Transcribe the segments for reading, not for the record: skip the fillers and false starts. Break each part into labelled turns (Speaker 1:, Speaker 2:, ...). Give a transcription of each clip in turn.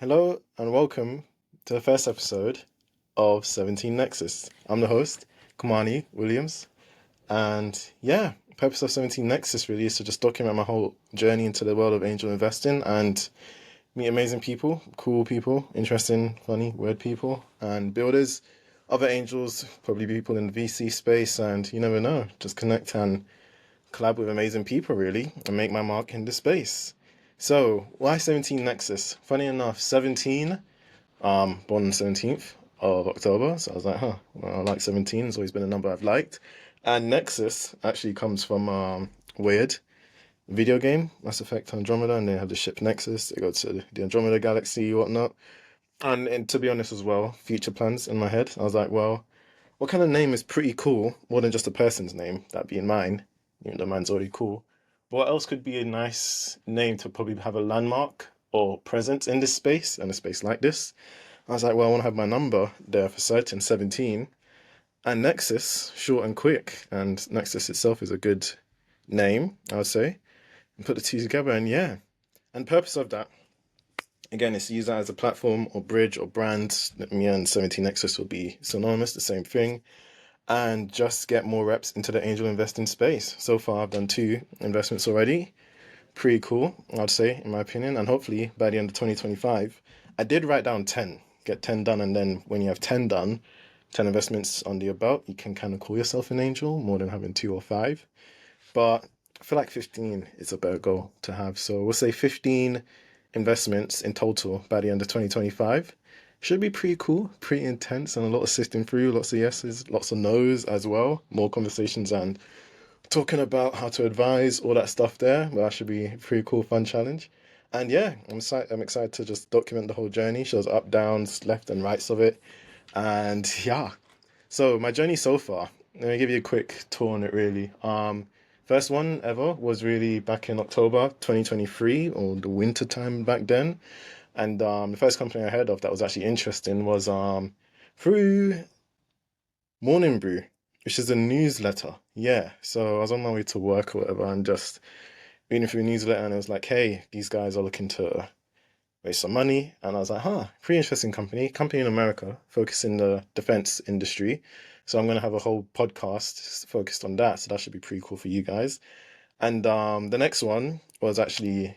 Speaker 1: Hello and welcome to the first episode of 17Nexus. I'm the host, Kamani Williams, and purpose of 17Nexus really is to just document my whole journey into the world of angel investing and meet amazing people, cool people, interesting, funny, weird people, and builders, other angels, probably people in the VC space, and you never know, just connect and collab with amazing people really and make my mark in the space. So, why 17Nexus? Funny enough, 17 born on the 17th of October. So I was like, well, I like 17. It's always been a number I've liked. And Nexus actually comes from Weird video game, Mass Effect Andromeda, and they have the ship Nexus. They go to the Andromeda galaxy, whatnot. And to be honest as well, future plans in my head. I was like, well, what kind of name is pretty cool, more than just a person's name, that being mine, even though mine's already cool. But what else could be a nice name to probably have a landmark or presence in this space, and a space like this? I was like, well, I want to have my number there for certain, 17. And Nexus, short and quick. And Nexus itself is a good name, I would say. And put the two together, and yeah. And purpose of that, again, is to use that as a platform or bridge or brand. Me and 17Nexus will be synonymous, the same thing. And just get more reps into the angel investing space. So far, I've done 2 investments already. Pretty cool, I'd say, in my opinion. And hopefully, by the end of 2025, I did write down 10. Get 10 done, and then when you have 10 done, 10 investments under your belt, you can kind of call yourself an angel more than having 2 or 5. But I feel like 15 is a better goal to have. So we'll say 15 investments in total by the end of 2025. Should be pretty cool, pretty intense, and a lot of sifting through, lots of yeses, lots of nos as well. More conversations and talking about how to advise, all that stuff there. But that should be a pretty cool, fun challenge. And yeah, I'm excited to just document the whole journey, shows up, downs, left and rights of it. And yeah, so my journey so far, let me give you a quick tour on it really. First one ever was really back in October 2023, or the winter time back then. And the first company I heard of that was actually interesting was through Morning Brew, which is a newsletter. Yeah, so I was on my way to work or whatever and just reading through a newsletter, and it was like, hey, these guys are looking to raise some money. And I was like, pretty interesting company in America, focused in the defense industry. So I'm going to have a whole podcast focused on that. So that should be pretty cool for you guys. And the next one was actually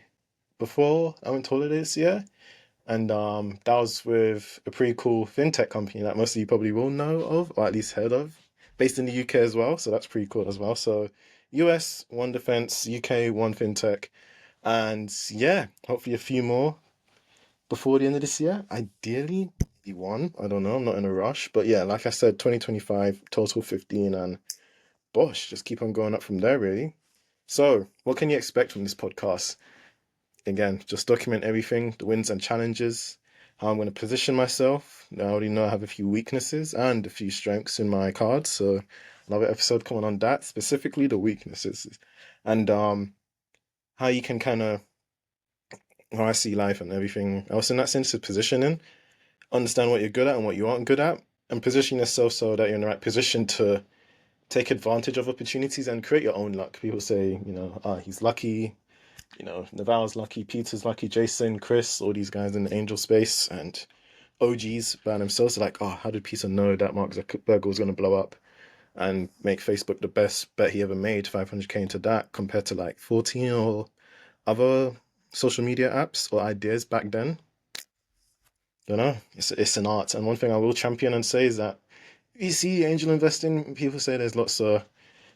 Speaker 1: before I went to holiday this year. And that was with a pretty cool fintech company that most of you probably will know of, or at least heard of, based in the UK as well. So that's pretty cool as well. So US, one defense, UK, one fintech. And yeah, hopefully a few more before the end of this year. Ideally, maybe one. I don't know. I'm not in a rush. But yeah, like I said, 2025, total 15. And bosh, just keep on going up from there, really. So, what can you expect from this podcast? Again, just document everything, the wins and challenges, how I'm going to position myself. I already know I have a few weaknesses and a few strengths in my cards. So, another episode coming on that, specifically the weaknesses. And how you can kind of, how I see life and everything else in that sense is positioning. Understand what you're good at and what you aren't good at, and position yourself so that you're in the right position to take advantage of opportunities and create your own luck. People say, he's lucky, Naval's lucky, Peter's lucky, Jason, Chris, all these guys in the angel space and OGs by themselves are like, how did Peter know that Mark Zuckerberg was going to blow up and make Facebook the best bet he ever made, 500K into that, compared to like 14 or other social media apps or ideas back then? Don't know. It's an art. And one thing I will champion and say is that you see angel investing, people say there's lots of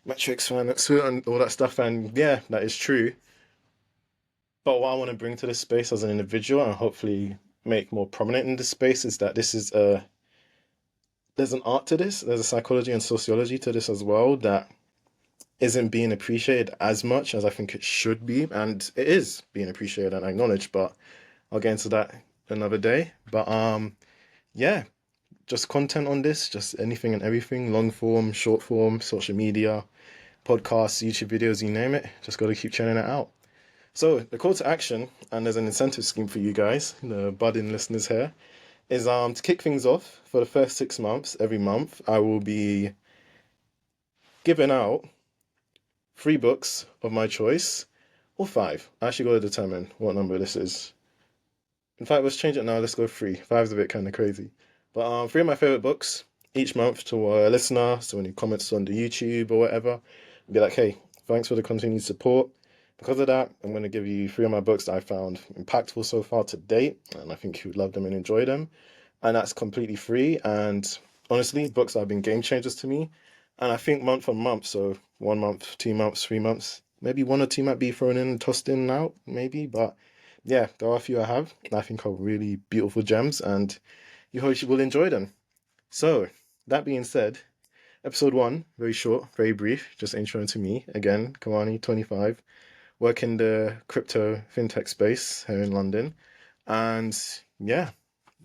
Speaker 1: metrics and all that stuff, and yeah, that is true. But what I want to bring to this space as an individual and hopefully make more prominent in this space is that there's an art to this, there's a psychology and sociology to this as well that isn't being appreciated as much as I think it should be, and it is being appreciated and acknowledged, but I'll get into that another day. But yeah, just content on this, just anything and everything, long form, short form, social media, podcasts, YouTube videos, you name it. Just got to keep churning it out. So the call to action, and there's an incentive scheme for you guys, the budding listeners here, is to kick things off for the first 6 months. Every month, I will be giving out 3 books of my choice, or 5. I actually got to determine what number this is. In fact, let's change it now. Let's go three. Five's a bit kind of crazy. But three of my favorite books each month to a listener. So when he comments on the YouTube or whatever, be like, hey, thanks for the continued support. Because of that, I'm going to give you three of my books that I found impactful so far to date, and I think you would love them and enjoy them. And that's completely free. And honestly, books that have been game changers to me. And I think month on month, so 1 month, 2 months, 3 months, maybe one or two might be thrown in and tossed in and out, maybe. But yeah, there are a few I have that I think are really beautiful gems, and you hope you will enjoy them. So, that being said, episode one, very short, very brief, just intro to me. Again, Kamani, 25, work in the crypto fintech space here in London. And yeah,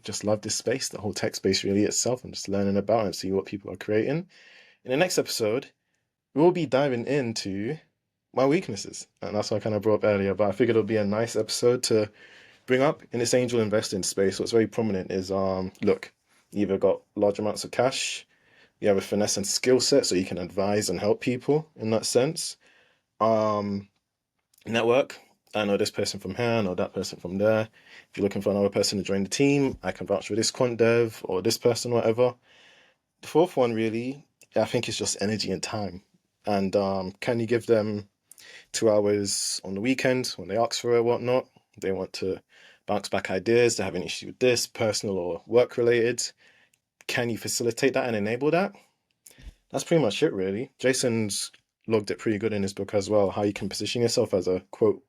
Speaker 1: just love this space, the whole tech space really itself. I'm just learning about and see what people are creating. In the next episode, we'll be diving into my weaknesses. And that's what I kind of brought up earlier, but I figured it'll be a nice episode to bring up in this angel investing space. What's very prominent is look, you either got large amounts of cash, you have a finesse and skill set so you can advise and help people in that sense. Um, network. I know this person from here, I know that person from there. If you're looking for another person to join the team, I can vouch for this quant dev or this person, whatever. The fourth one really, I think it's just energy and time. And can you give them 2 hours on the weekend when they ask for it or whatnot? They want to bounce back ideas, they have an issue with this, personal or work related. Can you facilitate that and enable that? That's pretty much it, really. Jason's logged it pretty good in his book as well, how you can position yourself as a quote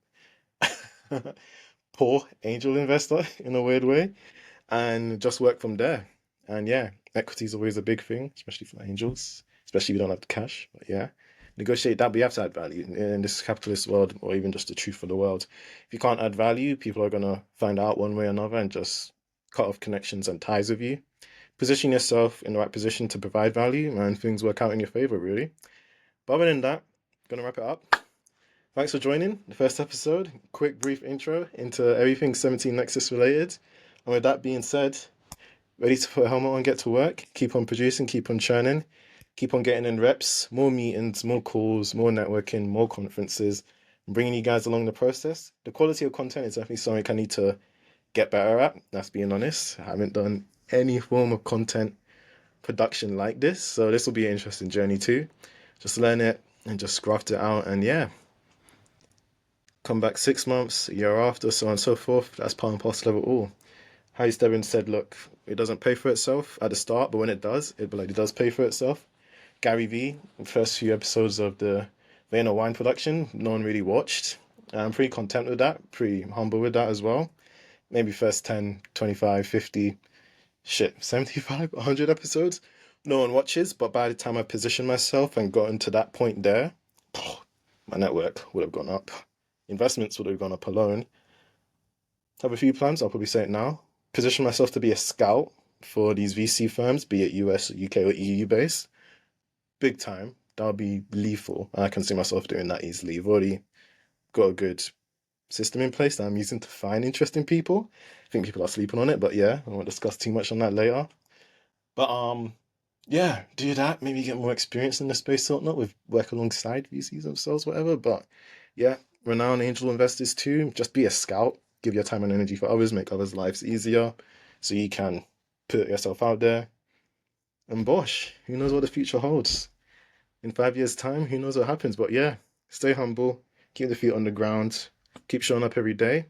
Speaker 1: poor angel investor in a weird way and just work from there. And yeah, equity is always a big thing, especially for angels, especially if you don't have the cash. But yeah, negotiate that, but you have to add value in this capitalist world, or even just the truth of the world. If you can't add value, people are going to find out one way or another and just cut off connections and ties with you. Position yourself in the right position to provide value, and things work out in your favor, really. But other than that, I'm going to wrap it up. Thanks for joining the first episode. Quick, brief intro into everything 17Nexus related. And with that being said, ready to put a helmet on, get to work, keep on producing, keep on churning, keep on getting in reps, more meetings, more calls, more networking, more conferences, and bringing you guys along the process. The quality of content is definitely something I need to get better at, that's being honest. I haven't done any form of content production like this, so this will be an interesting journey too. Just learn it and just graft it out, and yeah, come back 6 months, a year after, so on and so forth. That's part and parcel of it all. Harry Stebbins said, look, it doesn't pay for itself at the start, but when it does, it does pay for itself. Gary Vee, the first few episodes of the EP001 production, no one really watched. I'm pretty content with that, pretty humble with that as well. Maybe first 10, 25, 50, 75, 100 episodes, no one watches, but by the time I positioned myself and gotten to that point there, my network would have gone up. Investments would have gone up alone. Have a few plans, I'll probably say it now. Position myself to be a scout for these VC firms, be it US, UK, or EU based. Big time. That'll be lethal. And I can see myself doing that easily. I've already got a good system in place that I'm using to find interesting people. I think people are sleeping on it, but yeah, I won't discuss too much on that later. But yeah, do that. Maybe get more experience in the space or not with work alongside VCs themselves, whatever. But yeah, renowned angel investors too. Just be a scout. Give your time and energy for others. Make others' lives easier, so you can put yourself out there. And bosh, who knows what the future holds? In 5 years' time, who knows what happens? But yeah, stay humble. Keep the feet on the ground. Keep showing up every day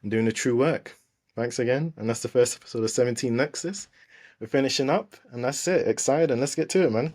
Speaker 1: and doing the true work. Thanks again. And that's the first episode of 17Nexus. We're finishing up, and that's it. Excited, and let's get to it, man.